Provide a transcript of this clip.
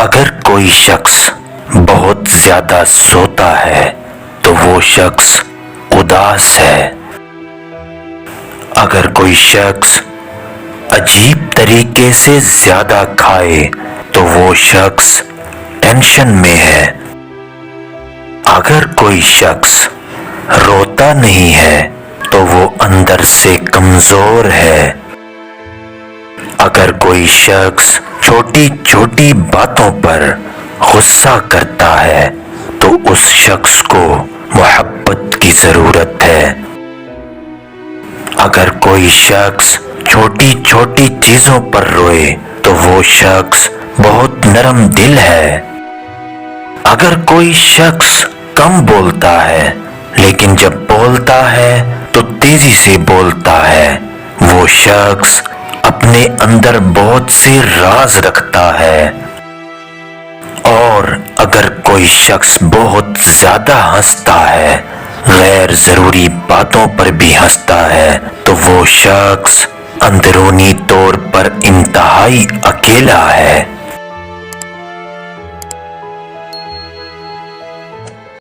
اگر کوئی شخص بہت زیادہ سوتا ہے تو وہ شخص اداس ہے۔ اگر کوئی شخص عجیب طریقے سے زیادہ کھائے تو وہ شخص ٹینشن میں ہے۔ اگر کوئی شخص روتا نہیں ہے تو وہ اندر سے کمزور ہے۔ اگر کوئی شخص چھوٹی چھوٹی باتوں پر غصہ کرتا ہے تو اس شخص کو محبت کی ضرورت ہے۔ اگر کوئی شخص چھوٹی چھوٹی چیزوں پر روئے تو وہ شخص بہت نرم دل ہے۔ اگر کوئی شخص کم بولتا ہے لیکن جب بولتا ہے تو تیزی سے بولتا ہے، وہ شخص اپنے اندر بہت سے راز رکھتا ہے۔ اور اگر کوئی شخص بہت زیادہ ہنستا ہے، غیر ضروری باتوں پر بھی ہنستا ہے، تو وہ شخص اندرونی طور پر انتہائی اکیلا ہے۔